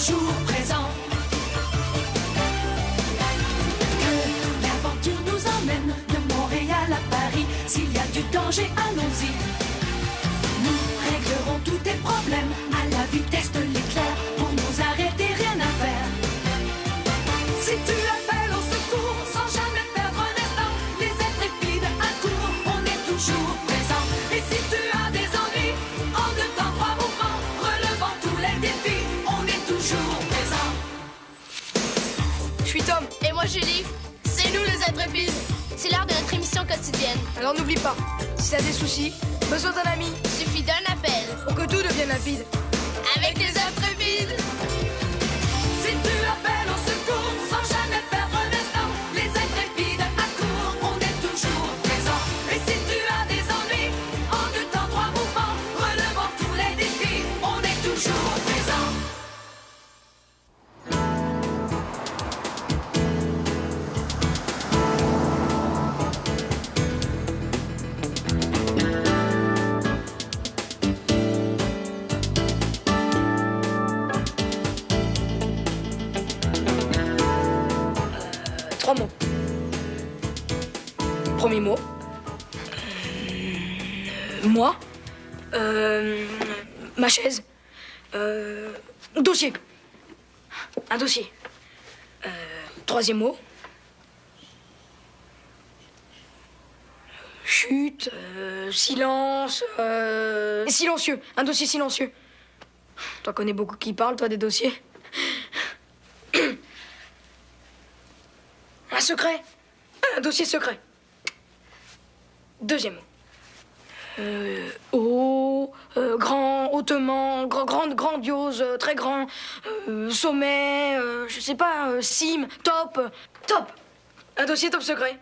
toujours présent. Que l'aventure nous emmène de Montréal à Paris. S'il y a du danger, allons-y. Nous réglerons tous tes problèmes à la vitesse de l'éclair. Pour nous arrêter, rien à faire. Si tu appelles au secours sans jamais perdre un instant, les intrépides accourent, on est toujours présent. Et si tu as des ennuis, en 2 temps 3 mouvements, relevant tous les défis, on est toujours présent. Je suis Tom. Et moi Julie. C'est nous les intrépides. C'est l'heure de notre émission quotidienne. Alors n'oublie pas, si t'as des soucis, besoin d'un ami, Suffit d'un appel. pour que tout devienne limpide. Avec les intrépides. Si tu appelles au secours sans jamais perdre un instant, les intrépides accourent, on est toujours présent. Et si tu as des ennuis, en 2 temps 3 mouvements, relevant tous les défis, on est toujours présent. Trois mots. Premier mot. Moi. Ma chaise. Dossier. Un dossier. Troisième mot. Chute. Silence. Silencieux. Un dossier silencieux. Toi connais beaucoup qui parle, toi, des dossiers. Un secret. Un dossier secret. Deuxième mot. Haut, grand, hautement, grandiose, très grand, sommet, je sais pas, cime, top, top. Un dossier top secret.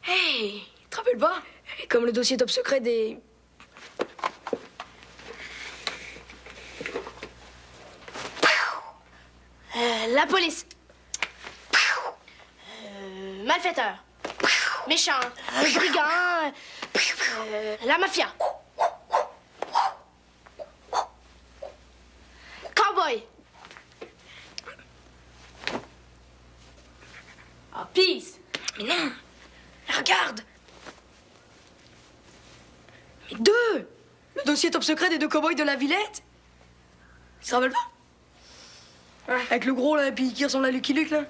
Hey, tu te rappelles pas? Comme le dossier top secret des... La police. Malfaiteur. Méchant. Brigand. La mafia. Cowboy. Oh, peace. Mais non, regarde. Mais deux. Le dossier top secret des 2 cow-boys de la Villette. Tu te rappelles pas? Ouais. Avec le gros là, et puis qui ressemble à Lucky Luke là.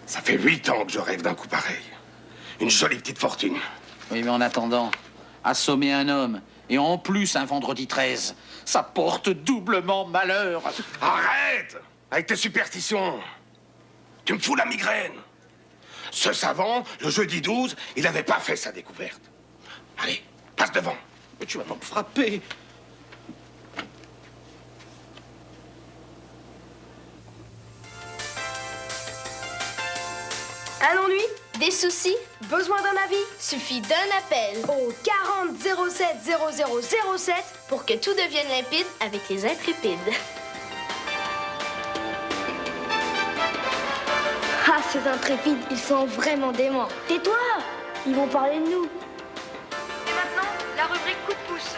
Ça fait 8 ans que je rêve d'un coup pareil. Une jolie petite fortune. Oui, mais en attendant, assommer un homme, et en plus un vendredi 13, ça porte doublement malheur. Arrête avec tes superstitions. Tu me fous la migraine. Ce savant, le jeudi 12, il n'avait pas fait sa découverte. Allez, passe devant. Mais tu vas pas me frapper. Un ennui? Des soucis? Besoin d'un avis? Suffit d'un appel. Au 40 07 00 07. Pour que tout devienne limpide avec les intrépides. Ah, ces intrépides, ils sont vraiment déments. Tais-toi! Ils vont parler de nous. Et maintenant, la rubrique coup de pouce.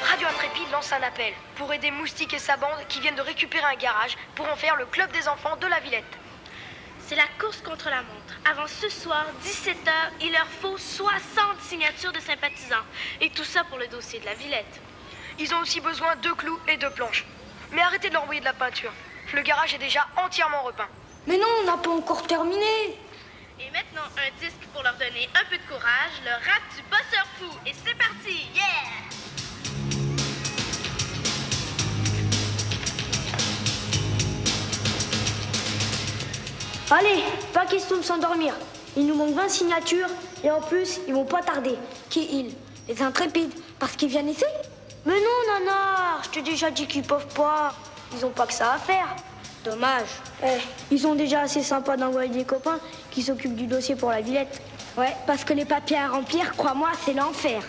Radio Intrépide lance un appel pour aider Moustique et sa bande qui viennent de récupérer un garage pour en faire le club des enfants de la Villette. C'est la course contre la montre. Avant ce soir, 17h, il leur faut 60 signatures de sympathisants. Et tout ça pour le dossier de la Villette. Ils ont aussi besoin de clous et de planches. Mais arrêtez de leur envoyer de la peinture. Le garage est déjà entièrement repeint. Mais non, on n'a pas encore terminé. Et maintenant, un disque pour leur donner un peu de courage, le rap du bosseur fou. Et c'est parti, yeah! Allez, pas question de s'endormir. Il nous manque 20 signatures et en plus, ils vont pas tarder. Qui ils? Les intrépides, parce qu'ils viennent ici? Mais non, Nana, je t'ai déjà dit qu'ils peuvent pas. Ils ont pas que ça à faire. Dommage. Ils sont déjà assez sympas d'envoyer des copains qui s'occupent du dossier pour la Villette. Ouais, parce que les papiers à remplir, crois-moi, c'est l'enfer.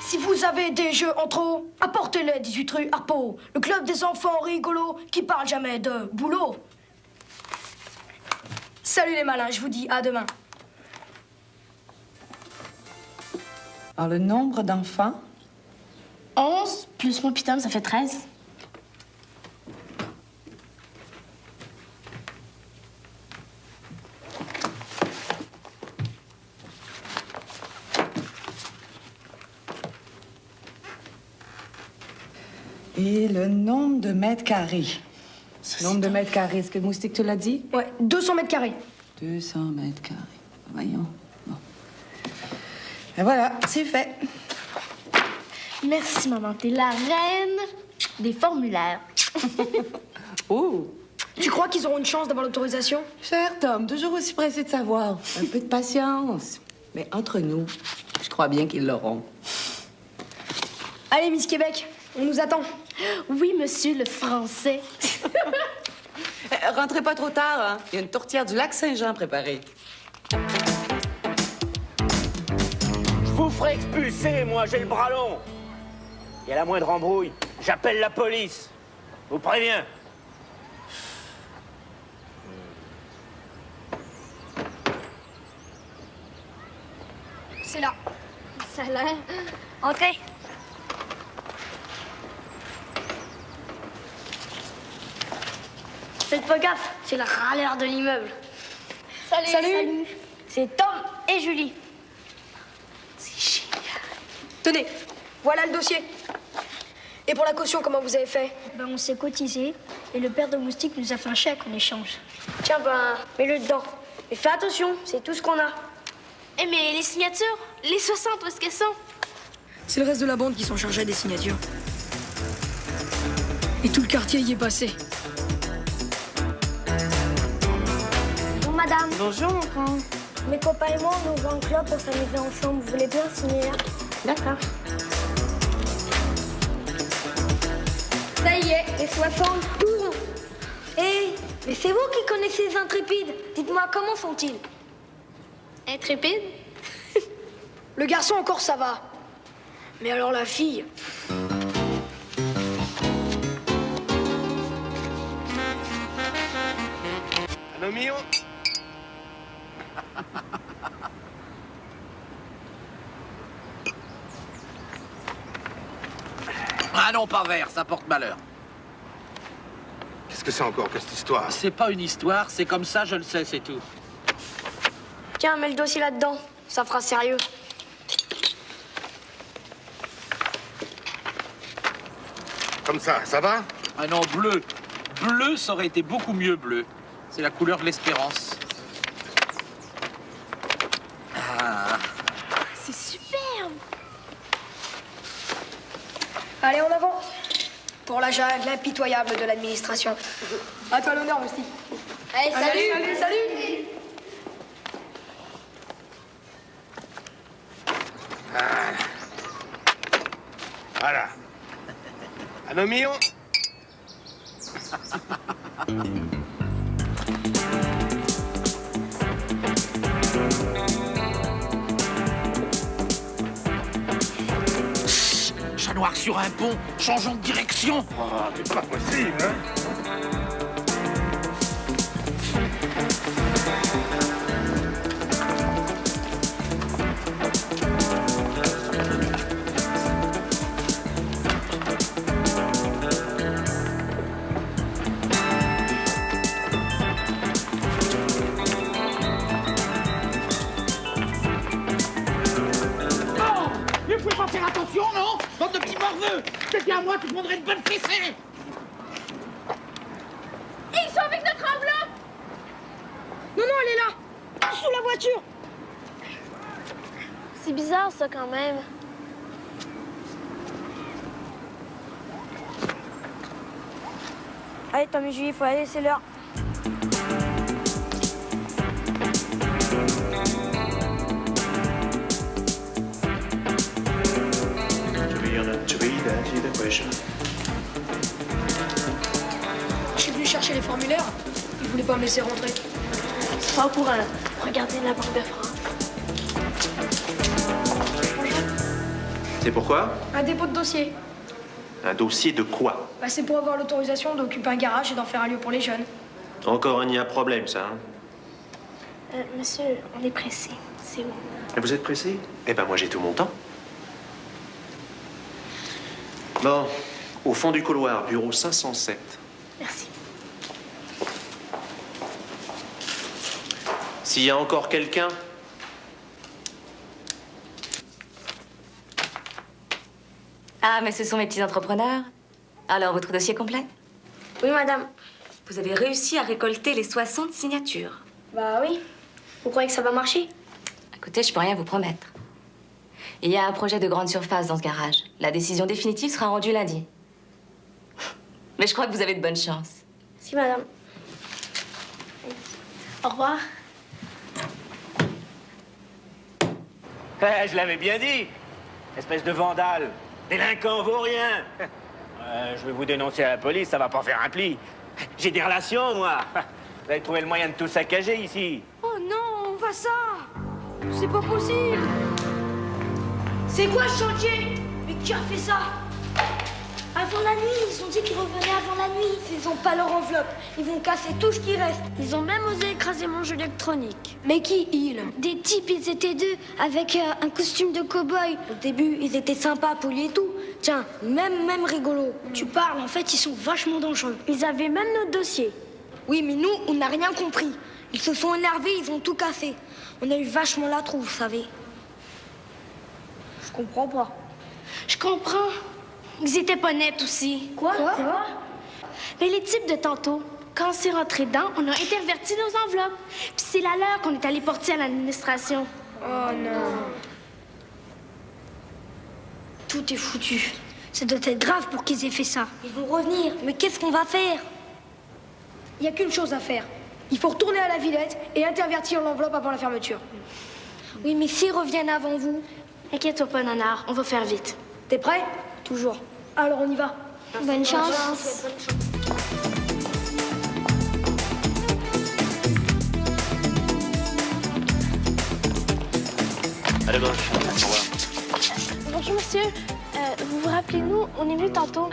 Si vous avez des jeux en trop, apportez-les 18 rue Harpeau, le club des enfants rigolos qui parlent jamais de boulot. Salut les malins, je vous dis à demain. Alors, le nombre d'enfants? 11 plus mon pitom, ça fait 13. Et le nombre de mètres carrés? Nombre de mètres carrés, est-ce que Moustique te l'a dit? Ouais, 200 mètres carrés. 200 mètres carrés. Voyons. Bon. Et voilà, c'est fait. Merci, maman. T'es la reine des formulaires. Oh! Tu crois qu'ils auront une chance d'avoir l'autorisation? Cher Tom, toujours aussi pressé de savoir. Un peu de patience. Mais entre nous, je crois bien qu'ils l'auront. Allez, Miss Québec, on nous attend. Oui, monsieur le français. Rentrez pas trop tard, hein? Il y a une tourtière du lac Saint-Jean préparée. Je vous ferai expulser, moi, j'ai le bras long. Et à la moindre embrouille, j'appelle la police. Je vous préviens. C'est là. Ça a l'air. Entrez. Faites pas gaffe, c'est le râleur de l'immeuble. Salut. C'est Tom et Julie. Tenez, voilà le dossier. Et pour la caution, comment vous avez fait? Ben, on s'est cotisé et le père de Moustique nous a fait un chèque en échange. Tiens, ben, mets-le dedans. Mais fais attention, c'est tout ce qu'on a. Eh, mais les signatures, les 60, où est-ce qu'elles sont? C'est le reste de la bande qui sont chargés des signatures. Et tout le quartier y est passé. Bonjour, madame. Bonjour, mon grand. Mes copains et moi, on ouvre un club pour s'amuser ensemble. Vous voulez bien signer là? D'accord. Ça y est, les 60 tournent. Hé, mais c'est vous qui connaissez les intrépides. Dites-moi, comment sont-ils? Intrépide? Le garçon, encore, ça va. Mais alors la fille... Un million. Ah non, pas vert, ça porte malheur. Qu'est-ce que c'est encore que cette histoire? C'est pas une histoire, c'est comme ça, je le sais, c'est tout. Tiens, mets le dossier là-dedans. Ça fera sérieux. Comme ça va? Ah non, bleu. Bleu, ça aurait été beaucoup mieux bleu. C'est la couleur de l'espérance. Ah. C'est superbe! Allez, en avant. Pour la jungle impitoyable de l'administration. À toi l'honneur, Moustique. Hey, Salut, salut. Voilà. Un million. Chat noir sur un pont, changeons de direction. Oh, c'est pas possible, hein? Faire attention, non? Bande de petits morveux! C'est bien à moi que je prendrais une bonne fessée! Ils sont avec notre enveloppe! Non, elle est là. Sous la voiture. C'est bizarre, ça, quand même. Allez, Tom et Julie, faut aller, c'est l'heure. laisser rentrer. C'est pas au courant, là. Regardez la Banque de France. C'est pourquoi? Un dépôt de dossier. Un dossier de quoi? Bah, c'est pour avoir l'autorisation d'occuper un garage et d'en faire un lieu pour les jeunes. Encore un problème, ça, hein? Monsieur, on est pressé. C'est où? Et vous êtes pressé? Eh ben, moi, j'ai tout mon temps. Bon, au fond du couloir, bureau 507. Merci. S'il y a encore quelqu'un... Ah, mais ce sont mes petits entrepreneurs. Alors, votre dossier complet? Oui, madame. Vous avez réussi à récolter les 60 signatures. Bah oui. Vous croyez que ça va marcher? Écoutez, je peux rien vous promettre. Il y a un projet de grande surface dans ce garage. La décision définitive sera rendue lundi. Mais je crois que vous avez de bonnes chances. Si, madame. Au revoir. Je l'avais bien dit. Espèce de vandale. Délinquant vaut rien. Je vais vous dénoncer à la police, ça va pas faire un pli. J'ai des relations, moi. Vous avez trouvé le moyen de tout saccager ici. Oh non, pas ça. C'est pas possible. C'est quoi ce chantier? Mais qui a fait ça? Avant la nuit, ils ont dit qu'ils revenaient avant la nuit. S'ils ont pas leur enveloppe, ils vont casser tout ce qui reste. Ils ont même osé écraser mon jeu électronique. Mais qui, ils? Des types, ils étaient deux, avec un costume de cow-boy. Au début, ils étaient sympas, polis et tout. Tiens, même rigolo. Tu parles, en fait, ils sont vachement dangereux. Ils avaient même notre dossier. Oui, mais nous, on n'a rien compris. Ils se sont énervés, ils ont tout cassé. On a eu vachement la trouille, vous savez. Je comprends pas. Je comprends. Ils étaient pas nets aussi. Quoi? Mais les types de tantôt, quand on s'est rentré dedans, on a interverti nos enveloppes. Puis c'est la leur qu'on est allé porter à l'administration. Oh non. Tout est foutu. Ça doit être grave pour qu'ils aient fait ça. Ils vont revenir, mais qu'est-ce qu'on va faire? Il n'y a qu'une chose à faire. Il faut retourner à la Villette et intervertir l'enveloppe avant la fermeture. Oui, mais s'ils reviennent avant vous... Inquiète-toi pas, Nanar, on va faire vite. T'es prêt? Toujours. Alors on y va. Bonne chance. À gauche. Au revoir. Bonjour, monsieur. Vous vous rappelez, nous, on est venu tantôt.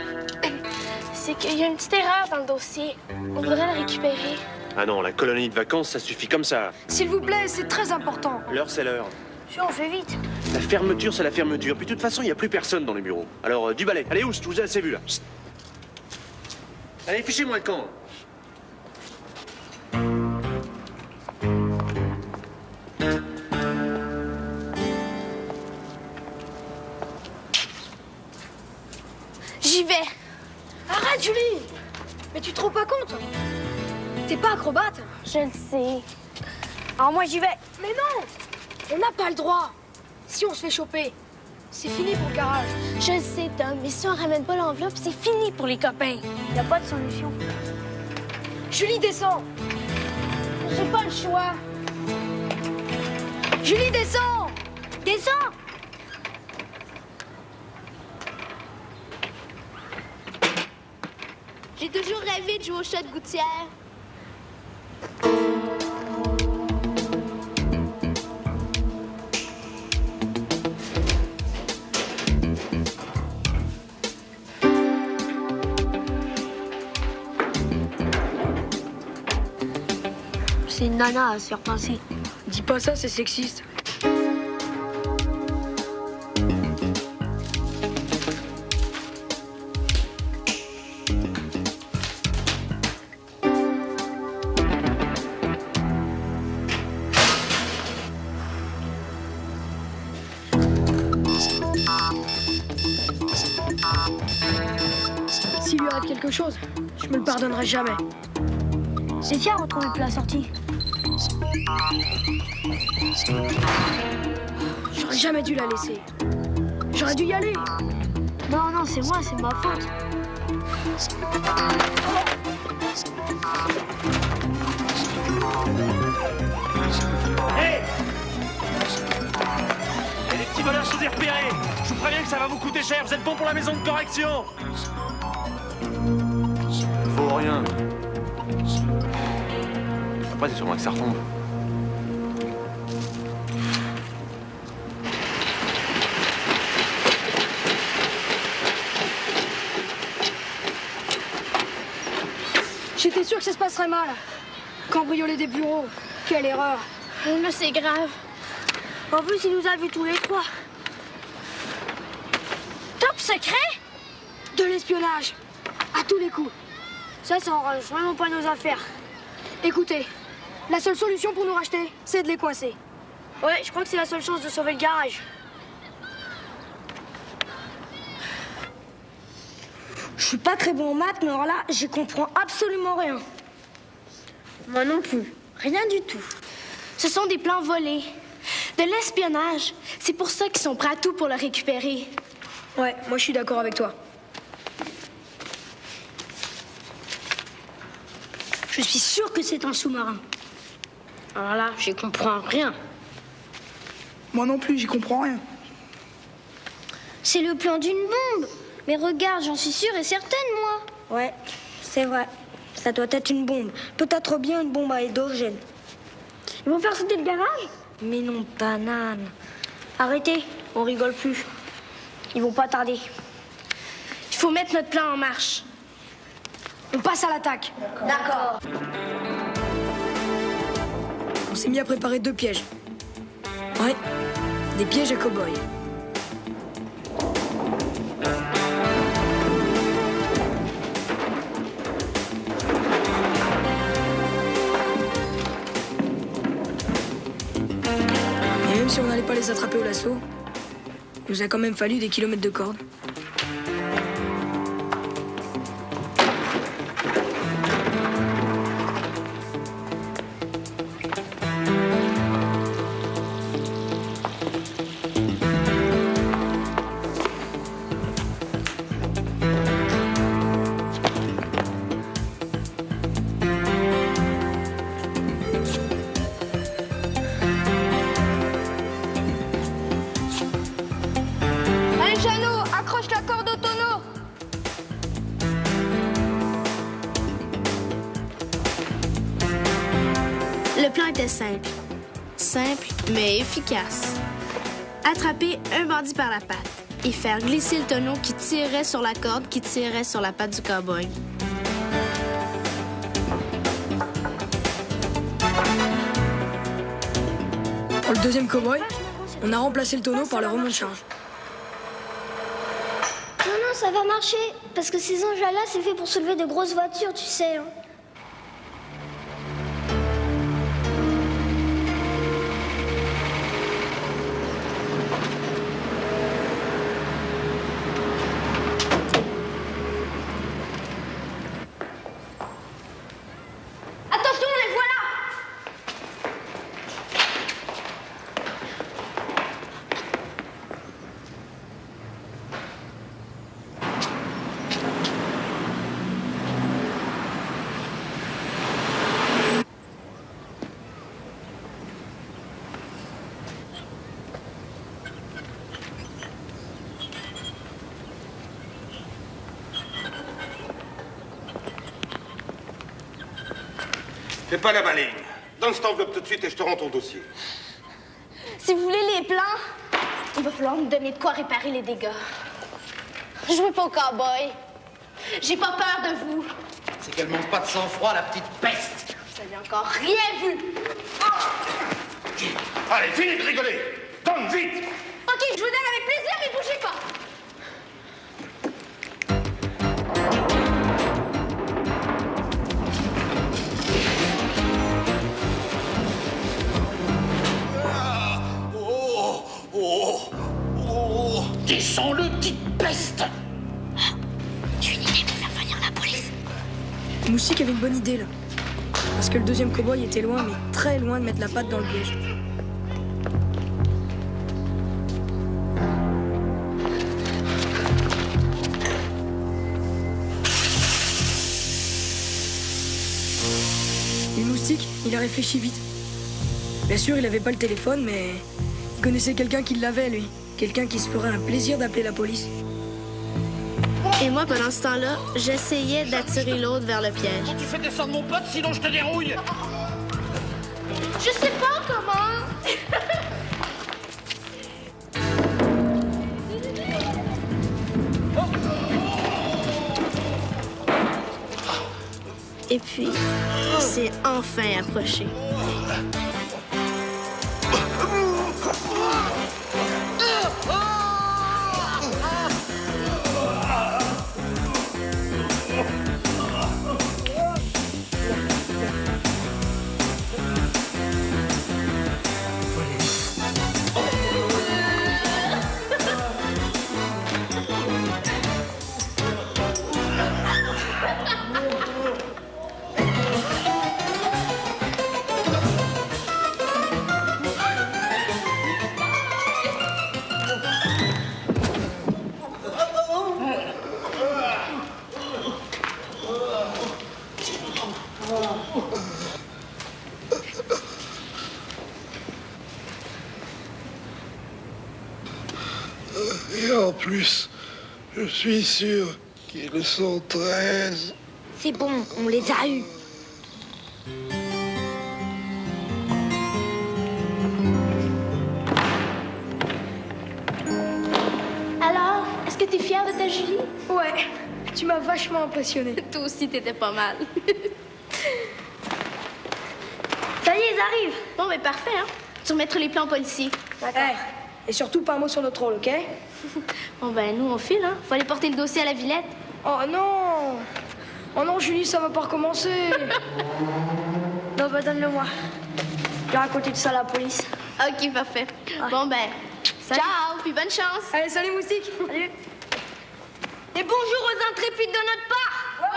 C'est qu'il y a une petite erreur dans le dossier. On voudrait la récupérer. Ah non, la colonie de vacances, ça suffit comme ça. S'il vous plaît, c'est très important. L'heure, c'est l'heure. Si on fait vite. La fermeture, c'est la fermeture. Puis de toute façon, il n'y a plus personne dans les bureaux. Alors, du balai. Allez, oust, je vous ai assez vu, là. Psst. Allez, fichez-moi le camp. J'y vais. Arrête, Julie! Mais tu te rends pas compte? T'es pas acrobate? Je le sais. Alors moi, j'y vais. Mais non! On n'a pas le droit. Si on se fait choper, c'est fini pour le garage. Je le sais, Tom, mais si on ramène pas l'enveloppe, c'est fini pour les copains. Y a pas de solution. Julie, descends! J'ai pas le choix. Julie, descends! Descends! J'ai toujours rêvé de jouer au chat de gouttière. C'est une nana à se faire pincer. Dis pas ça, c'est sexiste. S'il lui arrive quelque chose, je me le pardonnerai jamais. C'est fier, on trouvait plus la sortie. J'aurais jamais dû la laisser. J'aurais dû y aller. Non, non, c'est moi, c'est ma faute. Hé! Et les petits voleurs sont repérés. Je vous préviens que ça va vous coûter cher. Vous êtes bons pour la maison de correction. Faut rien. après, c'est sûrement que ça retombe. J'étais sûr que ça se passerait mal. Cambrioler des bureaux, quelle erreur. Mais c'est grave. En plus, il nous a vus tous les trois. Top secret? De l'espionnage, à tous les coups. Ça arrange vraiment pas nos affaires. Écoutez, la seule solution pour nous racheter, c'est de les coincer. Ouais, je crois que c'est la seule chance de sauver le garage. Je suis pas très bon en maths, mais alors là, j'y comprends absolument rien. Moi non plus. Rien du tout. Ce sont des plans volés. De l'espionnage. C'est pour ça qu'ils sont prêts à tout pour le récupérer. Ouais, moi je suis d'accord avec toi. Je suis sûr que c'est un sous-marin. Alors là, j'y comprends rien. Moi non plus, j'y comprends rien. C'est le plan d'une bombe. Mais regarde, j'en suis sûre et certaine, moi. Ouais, c'est vrai. Ça doit être une bombe. Peut-être bien une bombe à hydrogène. Ils vont faire sauter le garage? Mais non, banane. Arrêtez, on rigole plus. Ils vont pas tarder. Il faut mettre notre plan en marche. On passe à l'attaque. D'accord. On s'est mis à préparer 2 pièges. Ouais, des pièges à cow-boy. Et même si on n'allait pas les attraper au lasso, il nous a quand même fallu des kilomètres de corde. Le plan était simple. Simple, mais efficace. Attraper un bandit par la patte et faire glisser le tonneau qui tirerait sur la corde qui tirerait sur la patte du cow-boy. Pour le deuxième cow-boy, on a remplacé le tonneau par le remonte-charge. Non, ça va marcher. Parce que ces engins-là, c'est fait pour soulever de grosses voitures, tu sais. Hein. Attention, les voilà! Fais pas la maligne. Donne cette enveloppe tout de suite et je te rends ton dossier. Si vous voulez les plans, il va falloir me donner de quoi réparer les dégâts. Jouez pas au cow-boy. J'ai pas peur de vous. C'est qu'elle manque pas de sang-froid, la petite peste. Vous avez encore rien vu. Allez, finis de rigoler. Donne vite. OK, je vous donne avec plaisir, mais bougez pas. Descends-le, petite peste. J'ai une idée pour faire venir la police. Moustique avait une bonne idée là. Parce que le deuxième cow-boy était loin, mais très loin de mettre la patte dans le piège. Et Moustique, il a réfléchi vite. Bien sûr, il avait pas le téléphone, mais il connaissait quelqu'un qui l'avait, lui. Quelqu'un qui se ferait un plaisir d'appeler la police. Et moi, pendant ce temps-là, j'essayais d'attirer l'autre vers le piège. Tu fais descendre mon pote, sinon je te dérouille. Je sais pas comment. Et puis, c'est enfin approché. Et en plus, je suis sûr qu'ils sont 13. C'est bon, on les a eus. Alors, est-ce que t'es fière de ta Julie? Ouais, tu m'as vachement impressionné. Toi aussi, t'étais pas mal. Ça y est, ils arrivent. Bon, mais parfait, hein? Tu remettras les plans policiers. D'accord. Et surtout pas un mot sur notre rôle, ok? Bon, ben, nous, on file, hein? Faut aller porter le dossier à la Villette. Oh non! Oh non, Julie, ça va pas recommencer. Non, bah donne-le-moi. Je vais raconter tout ça à la police. OK, parfait. Bon, ben, Salut. ciao, puis bonne chance. Allez, salut, moustique. Salut. Et bonjour aux intrépides de notre part. Ouais.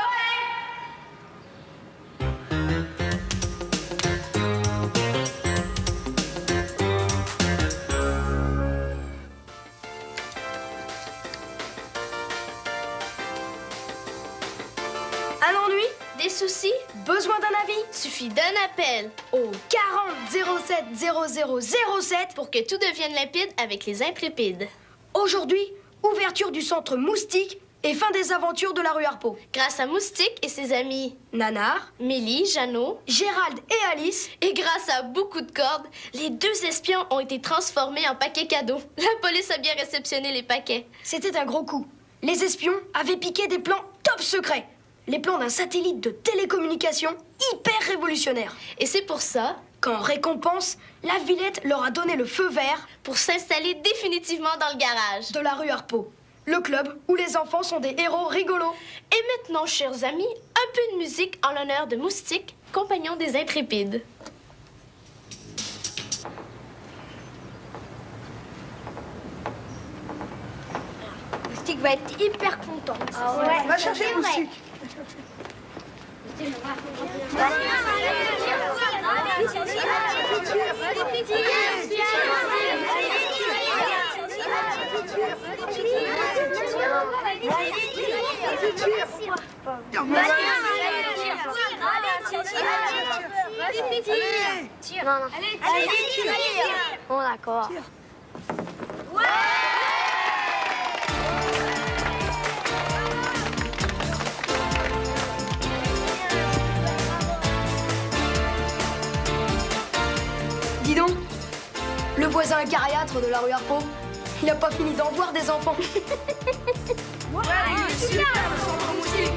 Un ennui? Des soucis? Besoin d'un avis? Suffit d'un appel Au 40 07 00 07. pour que tout devienne limpide avec les intrépides. Aujourd'hui, ouverture du centre Moustique et fin des aventures de la rue Harpeau. Grâce à Moustique et ses amis Nanar, Mélie, Jeannot, Gérald et Alice. et grâce à beaucoup de cordes, les 2 espions ont été transformés en paquets cadeaux. La police a bien réceptionné les paquets. C'était un gros coup. Les espions avaient piqué des plans top secrets. Les plans d'un satellite de télécommunication hyper révolutionnaire. Et c'est pour ça qu'en récompense, la Villette leur a donné le feu vert pour s'installer définitivement dans le garage de la rue Harpeau. Le club où les enfants sont des héros rigolos. Et maintenant, chers amis, un peu de musique en l'honneur de Moustique, compagnon des intrépides. Moustique va être hyper content. Ah ouais. Va chercher Moustique. Bon, d'accord. Dis donc, le voisin acariâtre de la rue Harpeau, il a pas fini d'en voir des enfants. Ouais, il est super, le centre Moustique.